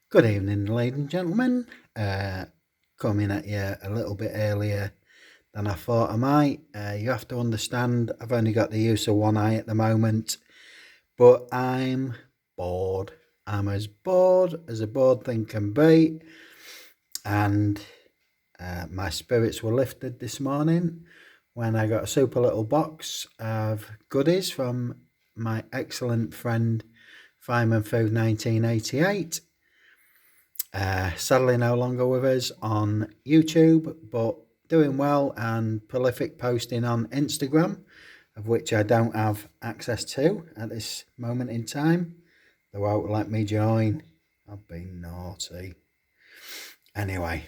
Good evening, ladies and gentlemen. Coming at you a little bit earlier than I thought I might. You have to understand, I've only got the use of one eye at the moment, but I'm bored. I'm as bored as a bored thing can be, and my spirits were lifted this morning when I got a super little box of goodies from my excellent friend Fireman Food 1988. Sadly no longer with us on YouTube, but doing well and prolific posting on Instagram, of which I don't have access to at this moment in time. They won't let me join. I've been naughty. Anyway,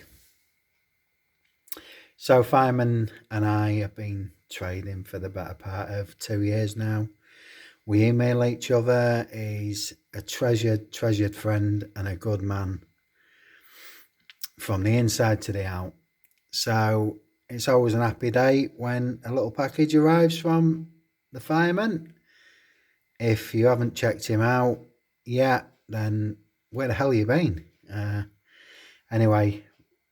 so Fireman and I have been trading for the better part of 2 years now. We email each other. He's a treasured friend and a good man from the inside to the out. So it's always an happy day when a little package arrives from the Fireman. If you haven't checked him out yet, then where the hell you been? Anyway,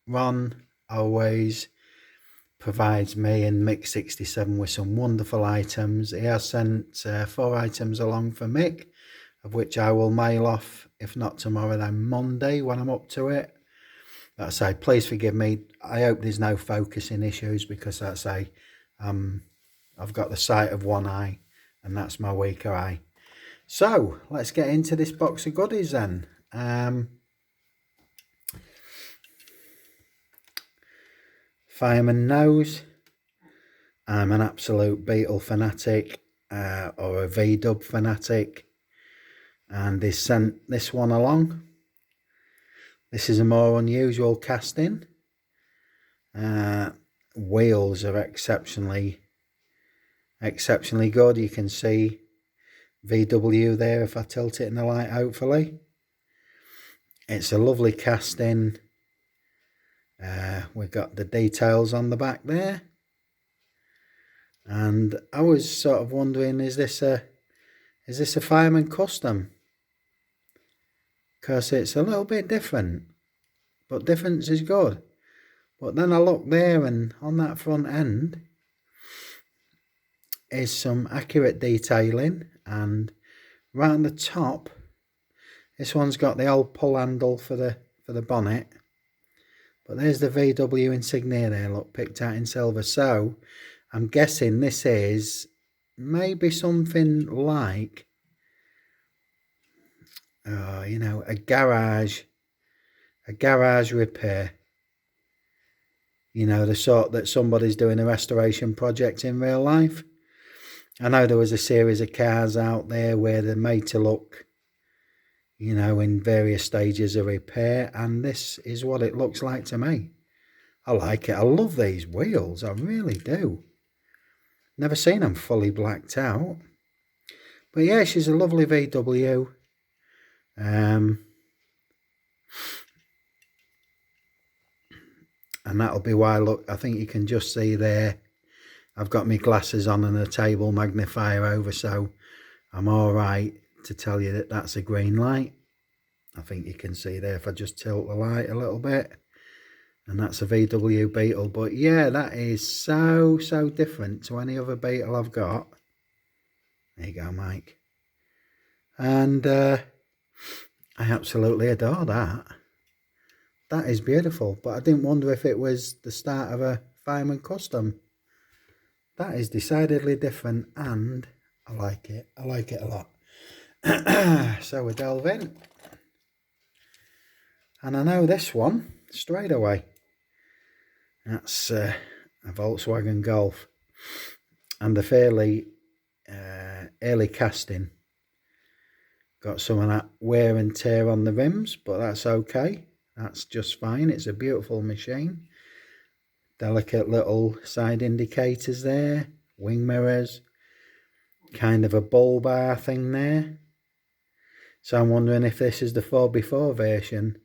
Ron always provides me and Mick 67 with some wonderful items. He has sent 4 items along for Mick, of which I will mail off, if not tomorrow, then Monday when I'm up to it. Like I say, please forgive me. I hope there's no focusing issues because, like I say, I've got the sight of one eye and that's my weaker eye. So let's get into this box of goodies then. Fireman knows I'm an absolute Beetle fanatic or a V-dub fanatic, and they sent this one along. This is a more unusual casting. Wheels are exceptionally good. You can see VW there if I tilt it in the light, hopefully. It's a lovely casting. We've got the details on the back there. And I was sort of wondering, is this a Fireman custom? Because it's a little bit different, but difference is good. But then I look there, and on that front end is some accurate detailing, and right on the top, this one's got the old pull handle for the bonnet. But there's the VW insignia there, look, picked out in silver. So I'm guessing this is maybe something like a garage repair. The sort that somebody's doing a restoration project in real life. I know there was a series of cars out there where they're made to look, in various stages of repair, and this is what it looks like to me. I like it. I love these wheels. I really do. Never seen them fully blacked out. But yeah, she's a lovely VW. And that'll be why, look, I think you can just see there, I've got my glasses on and a table magnifier over, so I'm all right to tell you that that's a green light. I think you can see there if I just tilt the light a little bit. And that's a VW Beetle. But yeah, that is so different to any other Beetle I've got. There you go, Mike. And I absolutely adore that. That is beautiful. But I didn't wonder if it was the start of a Fireman custom. That is decidedly different, and I like it. I like it a lot. So we delve in. And I know this one straight away. That's a Volkswagen Golf. And the fairly early casting. Got some of that wear and tear on the rims, but that's okay. That's just fine. It's a beautiful machine. Delicate little side indicators there. Wing mirrors. Kind of a bull bar thing there. So I'm wondering if this is the 4x4 version.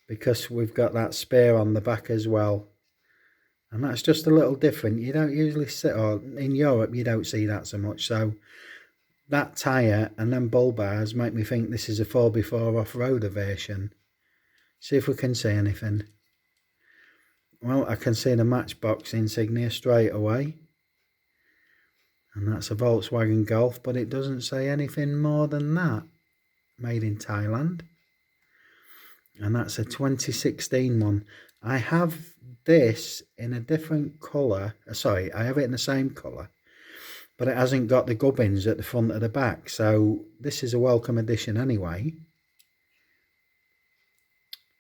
Because we've got that spare on the back as well. And that's just a little different. You don't usually see, or in Europe you don't see that so much. So that tyre and them bull bars make me think this is a 4x4 off-roader version. See if we can see anything. Well, I can see the Matchbox insignia straight away. And that's a Volkswagen Golf, but it doesn't say anything more than that. Made in Thailand. And that's a 2016 one. I have this in a different colour. Sorry, I have it in the same colour. But it hasn't got the gubbins at the front of the back. So this is a welcome addition anyway.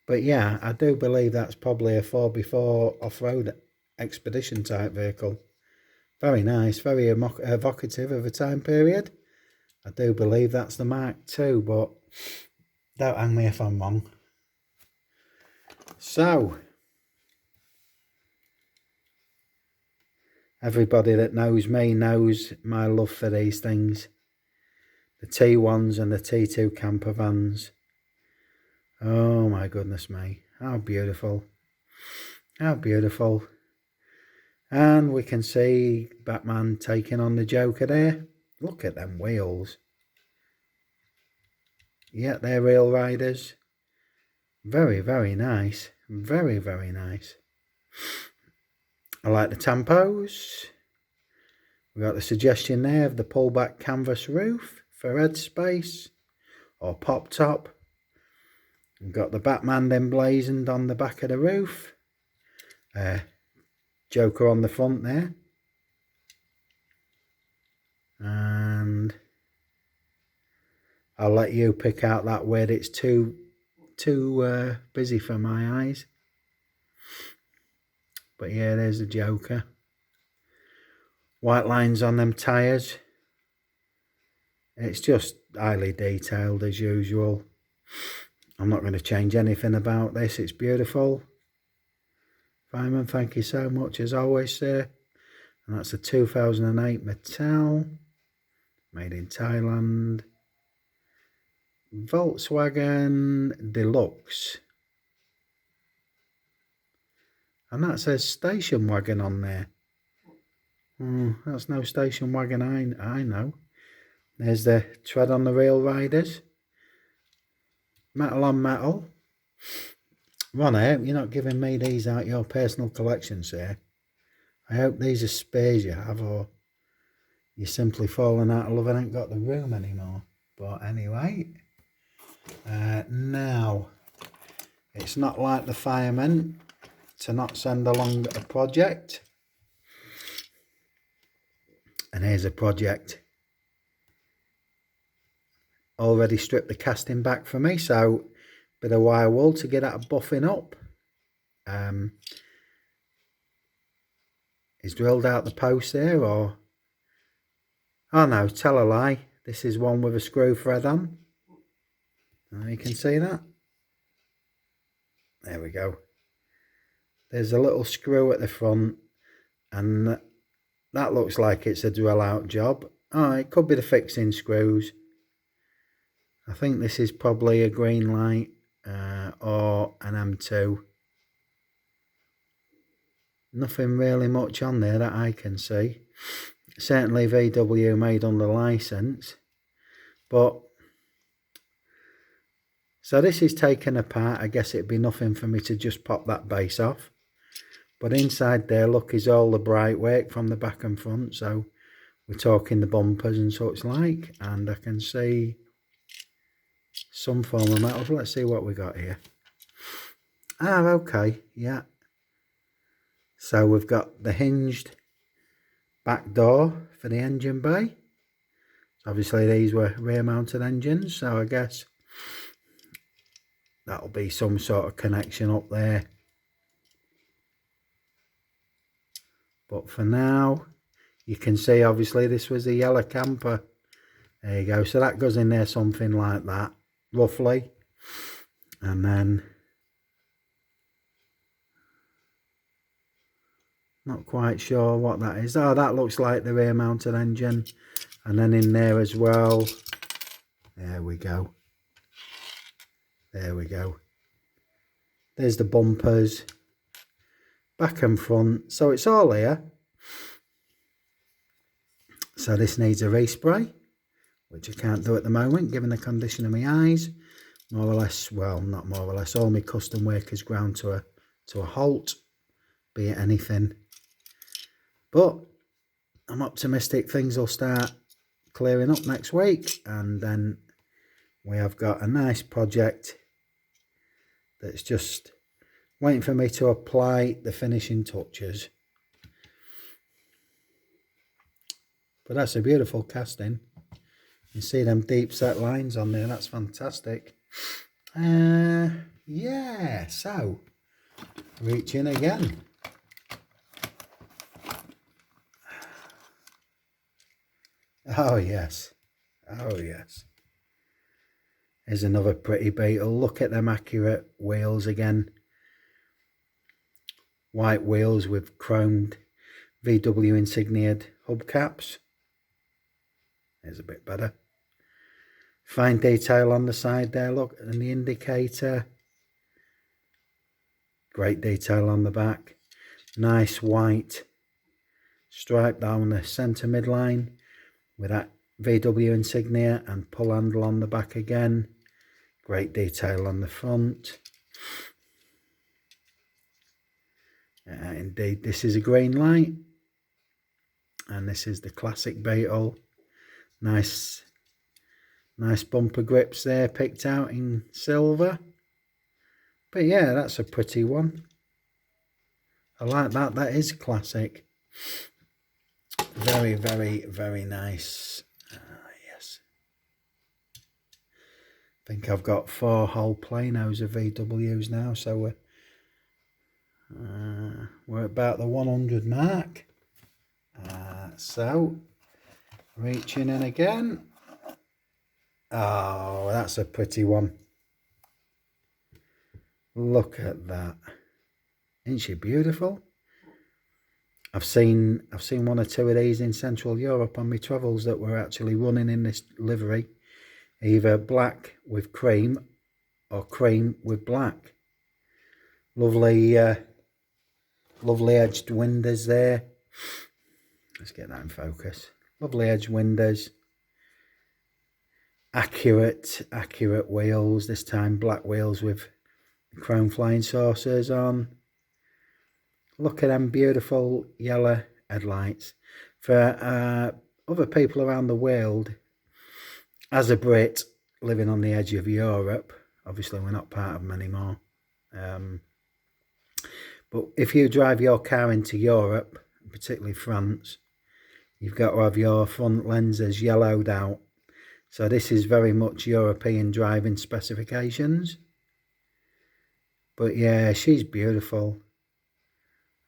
But yeah, I do believe that's probably a 4x4 off-road expedition type vehicle. Very nice, very evocative of a time period. I do believe that's the Mark II, but don't hang me if I'm wrong. So, everybody that knows me knows my love for these things. The T1s and the T2 camper vans. Oh my goodness me, how beautiful. How beautiful. And we can see Batman taking on the Joker there. Look at them wheels. Yeah, they're real riders. Very, very nice. Very, very nice. I like the tampos. We got the suggestion there of the pullback canvas roof for head space or pop top. We've got the Batman emblazoned on the back of the roof. Joker on the front there. And I'll let you pick out that word. It's too busy for my eyes. But yeah, there's the Joker. White lines on them tyres. It's just highly detailed as usual. I'm not going to change anything about this. It's beautiful. Fireman, thank you so much as always, sir. And that's a 2008 Mattel. Made in Thailand. Volkswagen Deluxe. And that says station wagon on there. That's no station wagon I know. There's the tread on the rail riders. Metal on metal. Ron, I hope you're not giving me these out your personal collection, sir. I hope these are spares you have, or you're simply falling out of love and ain't got the room anymore. But anyway, now, it's not like the Fireman to not send along a project. And here's a project. Already stripped the casting back for me, so bit of wire wool to get that buffing up. He's drilled out the post there, or oh no, tell a lie, this is one with a screw thread on. You can see that. There we go. There's a little screw at the front, and that looks like it's a drill out job. Oh, it could be the fixing screws. I think this is probably a green light or an M2. Nothing really much on there that I can see. Certainly VW made under license. But so this is taken apart. I guess it'd be nothing for me to just pop that base off. But inside there, look, is all the bright work from the back and front. So we're talking the bumpers and such like. And I can see some form of metal. Let's see what we got here. Okay, yeah. So we've got the hinged back door for the engine bay. So obviously these were rear mounted engines, so I guess that'll be some sort of connection up there. But for now, you can see obviously this was a yellow camper. There you go. So that goes in there something like that, roughly. And then, not quite sure what that is. Oh, that looks like the rear mounted engine. And then in there as well. There we go. There we go. There's the bumpers. Back and front. So it's all here. So this needs a respray. which I can't do at the moment given the condition of my eyes. More or less, well, not more or less, all my custom work is ground to a halt, be it anything. But I'm optimistic things will start clearing up next week, and then we have got a nice project that's just waiting for me to apply the finishing touches. But that's a beautiful casting. You see them deep set lines on there, that's fantastic. Yeah, so reach in again. Oh yes, oh yes. Here's another pretty Beetle. Look at them accurate wheels again. White wheels with chromed VW insignia'd hubcaps. Here's a bit better. Fine detail on the side there, look, and the indicator. Great detail on the back. Nice white stripe down the centre midline with that VW insignia and pull handle on the back again. Great detail on the front. Indeed, this is a green light, and this is the classic Beetle. Nice bumper grips there, picked out in silver. But yeah, that's a pretty one. I like that. That is classic. Very, very, very nice. Yes. I think I've got 4 whole planos of VWs now, so we're about the 100 mark. So reaching in again. Oh, that's a pretty one. Look at that. Isn't she beautiful? I've seen 1 or 2 of these in Central Europe on my travels that were actually running in this livery, either black with cream or cream with black. Lovely lovely edged windows there. Let's get that in focus. Lovely edged windows. Accurate wheels, this time black wheels with chrome flying saucers on. Look at them beautiful yellow headlights. For other people around the world, as a Brit living on the edge of Europe, obviously we're not part of them anymore, but if you drive your car into Europe, particularly France, you've got to have your front lenses yellowed out. So this is very much European driving specifications. But yeah, she's beautiful.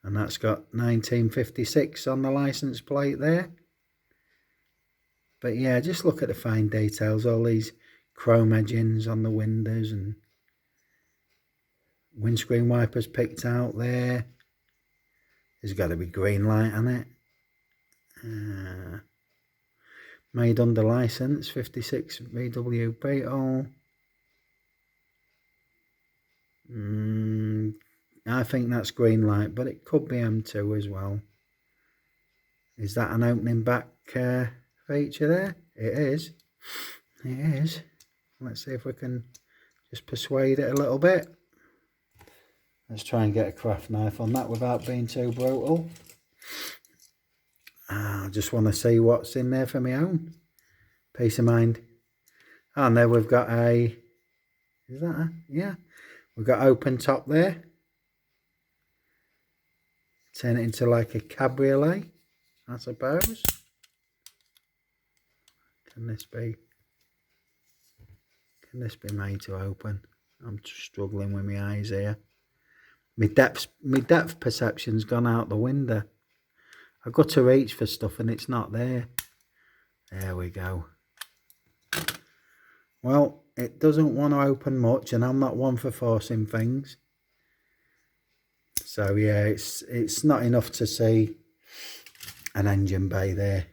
And that's got 1956 on the license plate there. But yeah, just look at the fine details. All these chrome edgings on the windows and windscreen wipers picked out there. There's got to be green light on it. Made under license, 56 VW Beetle. I think that's green light, but it could be M2 as well. Is that an opening back feature there? It is. It is. Let's see if we can just persuade it a little bit. Let's try and get a craft knife on that without being too brutal. I just want to see what's in there for my own peace of mind. Oh, and there we've got a, is that a, yeah, we've got open top there. Turn it into like a cabriolet, I suppose. Can this be made to open? I'm struggling with my eyes here. My depth perception's gone out the window. I've got to reach for stuff and it's not there. There we go. Well, it doesn't want to open much, and I'm not one for forcing things. So yeah, it's not enough to see an engine bay there.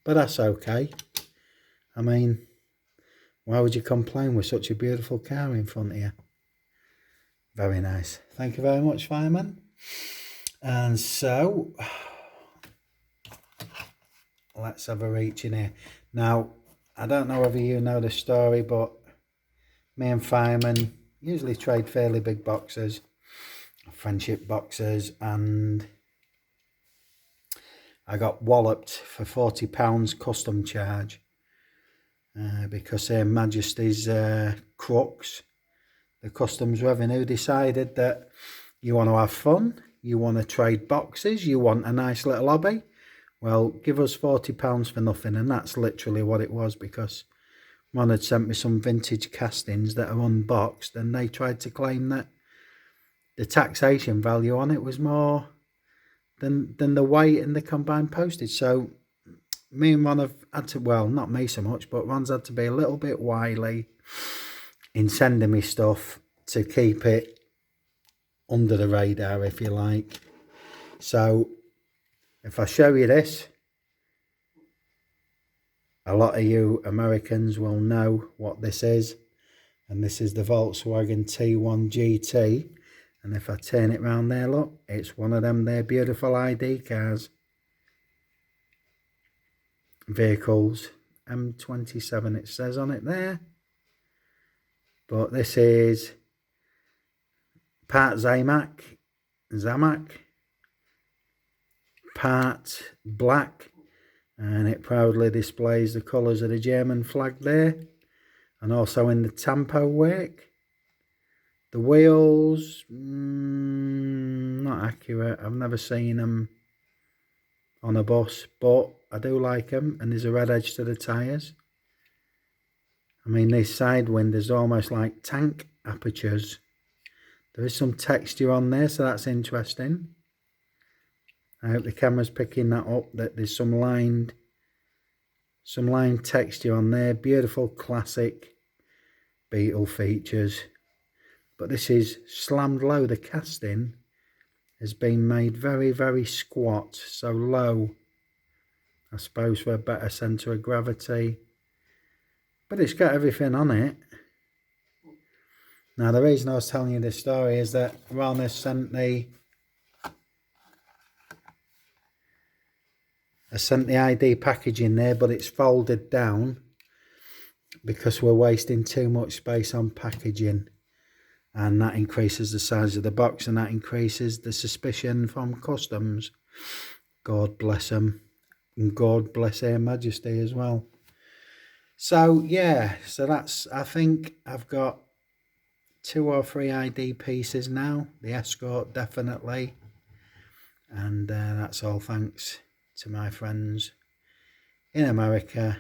But that's okay. I mean, why would you complain with such a beautiful car in front of you? Very nice. Thank you very much, Fireman. And so, let's have a reach in here. Now, I don't know whether you know the story, but me and Fireman usually trade fairly big boxes, friendship boxes, and I got walloped for £40 custom charge because Her Majesty's crooks, the customs revenue, decided that you want to have fun, you want to trade boxes, you want a nice little hobby. Well, give us £40 for nothing, and that's literally what it was, because one had sent me some vintage castings that are unboxed, and they tried to claim that the taxation value on it was more than the weight and the combined postage. So me and Ron have had to, well, not me so much, but Ron's had to be a little bit wily in sending me stuff to keep it under the radar, if you like. So if I show you this, a lot of you Americans will know what this is. And this is the Volkswagen T1 GT. And if I turn it round there, look, it's one of them there beautiful ID cars. Vehicles, M27 it says on it there. But this is part Zamac, part black. And it proudly displays the colours of the German flag there. And also in the Tampo wake. The wheels, not accurate. I've never seen them on a bus, but I do like them. And there's a red edge to the tyres. I mean, this side wind is almost like tank apertures. There is some texture on there, so that's interesting. I hope the camera's picking that up, that there's some lined texture on there. Beautiful classic Beetle features. But this is slammed low. The casting has been made very, very squat, so low, I suppose, for a better centre of gravity. But it's got everything on it. Now, the reason I was telling you this story is that Ron has sent the ID packaging there, but it's folded down because we're wasting too much space on packaging. And that increases the size of the box, and that increases the suspicion from customs. God bless them. And God bless Her Majesty as well. So, yeah. So that's, I think I've got 2 or 3 ID pieces now. The Escort, definitely. And that's all thanks to my friends in America.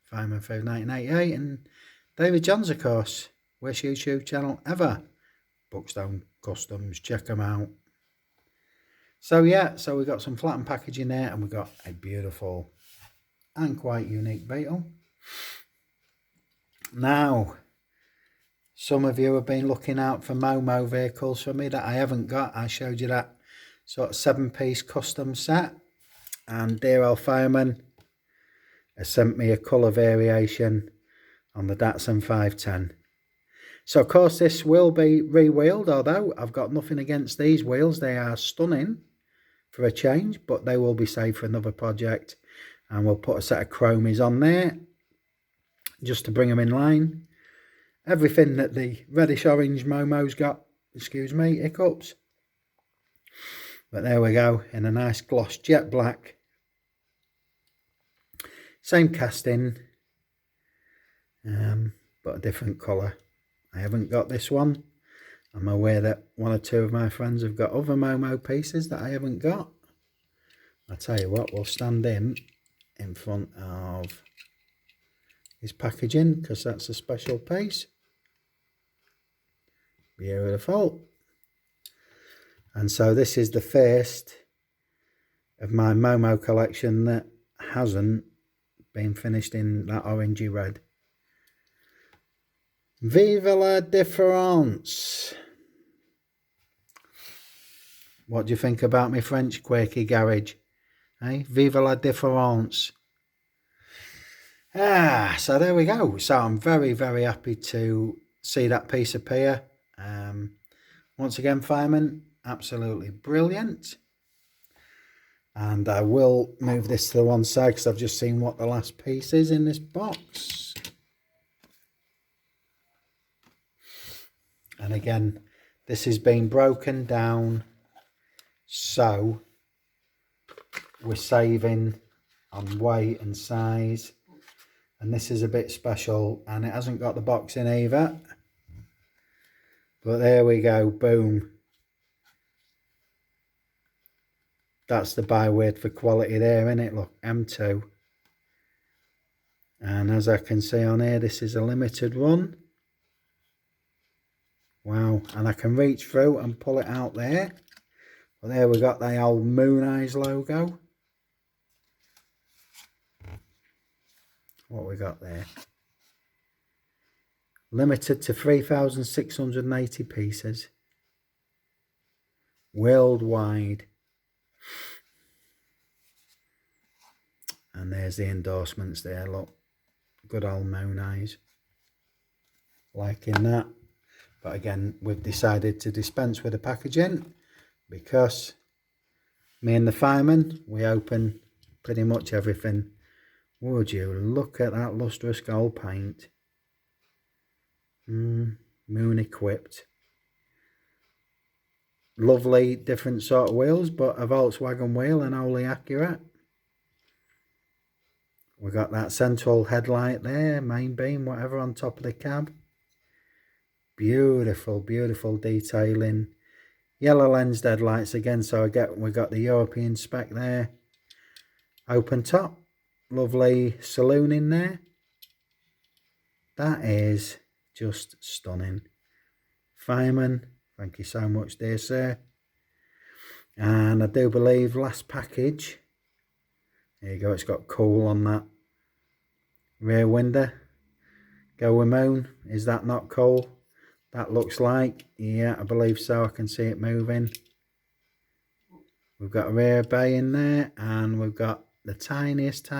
Fireman Food 1988 and David Johns, of course. Worst YouTube channel ever. Buckstone Customs, check them out. So yeah, so we got some flattened packaging there, and we got a beautiful and quite unique Beetle. Now, some of you have been looking out for Momo vehicles for me that I haven't got. I showed you that sort of 7-piece custom set, and dear old Fireman has sent me a colour variation on the Datsun 510. So, of course, this will be re-wheeled, although I've got nothing against these wheels. They are stunning for a change, but they will be saved for another project. And we'll put a set of chromies on there just to bring them in line. Everything that the reddish-orange Momo's got, excuse me, hiccups. But there we go, in a nice gloss jet black. Same casting, but a different colour. I haven't got this one. I'm aware that 1 or 2 of my friends have got other Momo pieces that I haven't got. I'll tell you what, we'll stand him in front of his packaging, because that's a special piece. Beautiful. And so this is the first of my Momo collection that hasn't been finished in that orangey red. Vive la différence. What do you think about my French quirky garage? Eh? Vive la différence. So there we go. So I'm very, very happy to see that piece appear. Once again, Fireman, absolutely brilliant. And I will move this to the one side because I've just seen what the last piece is in this box. And again, this has been broken down, so we're saving on weight and size. And this is a bit special, and it hasn't got the box in either. But there we go, boom. That's the byword for quality there, isn't it? Look, M2. And as I can see on here, this is a limited run. Wow, and I can reach through and pull it out there. Well, there we got the old Moon Eyes logo. What we got there? Limited to 3,680 pieces. Worldwide. And there's the endorsements there, look. Good old Moon Eyes. Liking that. But again, we've decided to dispense with the packaging because me and the Fireman, we open pretty much everything. Would you look at that lustrous gold paint? Moon equipped. Lovely, different sort of wheels, but a Volkswagen wheel and wholly accurate. We got that central headlight there, main beam, whatever, on top of the cab. Beautiful, beautiful detailing. Yellow lensed headlights again, so we got the European spec there. Open top, lovely saloon in there. That is just stunning. Fireman, thank you so much, dear sir. And I do believe last package. There you go, it's got cool on that rear window. Go with Moon, is that not cool? That looks like, yeah, I believe so. I can see it moving. We've got a rear bay in there, and we've got the tiniest.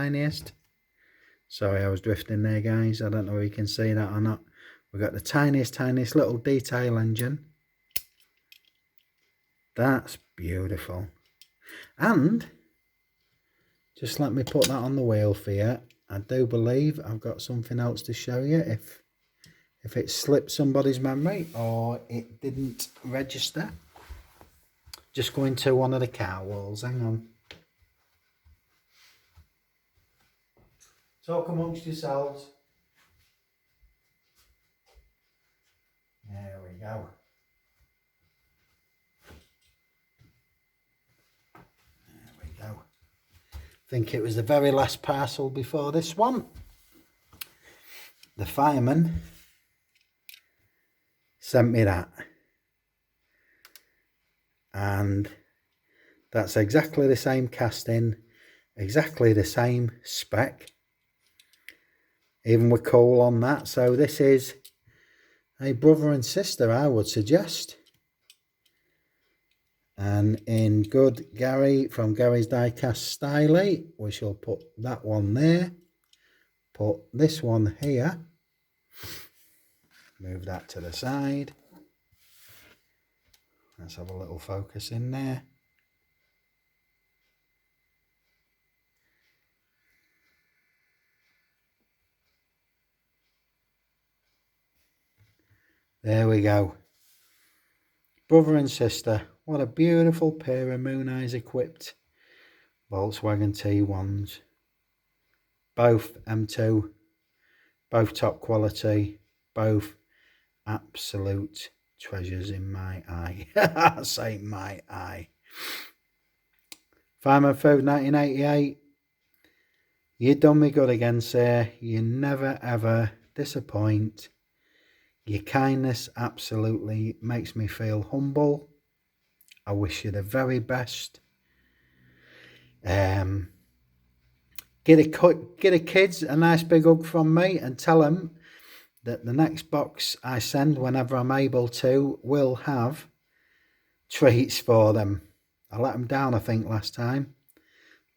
Sorry, I was drifting there, guys. I don't know if you can see that or not. We've got the tiniest little detail engine. That's beautiful. And just let me put that on the wheel for you. I do believe I've got something else to show you if it slipped somebody's memory or it didn't register. Just go into one of the car walls. Hang on. Talk amongst yourselves. There we go. There we go. I think it was the very last parcel before this one. The Fireman sent me that. And that's exactly the same casting, exactly the same spec. Even with coal on that. So this is a brother and sister, I would suggest. And in good Gary, from Gary's Diecast Style, we shall put that one there. Put this one here. Move that to the side. Let's have a little focus in there. There we go. Brother and sister. What a beautiful pair of Moon Eyes equipped Volkswagen T1s. Both M2. Both top quality. Both absolute treasures in my eye. I say my eye. Fireman Food 1988. You done me good again, sir. You never ever disappoint. Your kindness absolutely makes me feel humble. I wish you the very best. Get the kids a nice big hug from me and tell them that the next box I send, whenever I'm able to, will have treats for them. I let them down, I think, last time.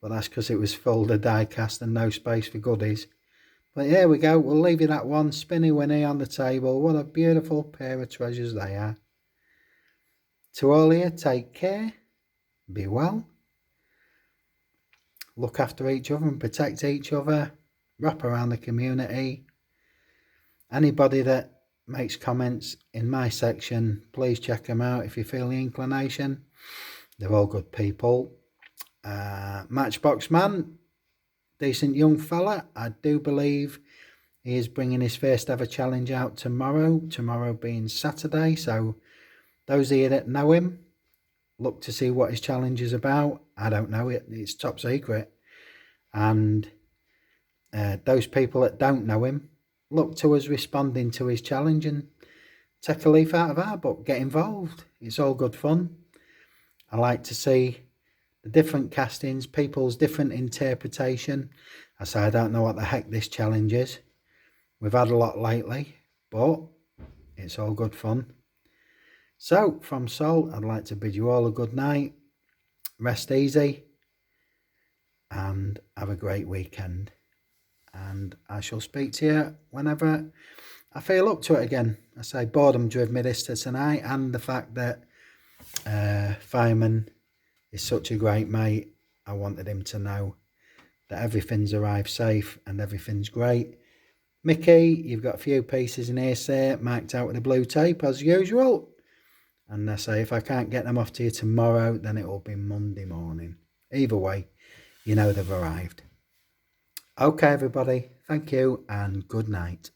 But that's because it was full of die cast and no space for goodies. But here we go. We'll leave you that one. Spinny Winnie on the table. What a beautiful pair of treasures they are. To all of you, take care. Be well. look after each other and protect each other, wrap around the community. Anybody that makes comments in my section, please check them out if you feel the inclination. They're all good people. Matchbox Man, decent young fella. I do believe he is bringing his first ever challenge out tomorrow being Saturday. So those of you that know him, look to see what his challenge is about. I don't know it. It's top secret. And those people that don't know him, look to us responding to his challenge and take a leaf out of our book. Get involved. It's all good fun. I like to see the different castings, people's different interpretation. I say I don't know what the heck this challenge is. We've had a lot lately, but it's all good fun. So, from Sol, I'd like to bid you all a good night. Rest easy and have a great weekend. And I shall speak to you whenever I feel up to it again. I say boredom drove me this to tonight, and the fact that Fireman is such a great mate. I wanted him to know that everything's arrived safe and everything's great. Mickey, you've got a few pieces in here, sir, marked out with a blue tape as usual. And I say if I can't get them off to you tomorrow, then it will be Monday morning. Either way, you know they've arrived. Okay, everybody. Thank you and good night.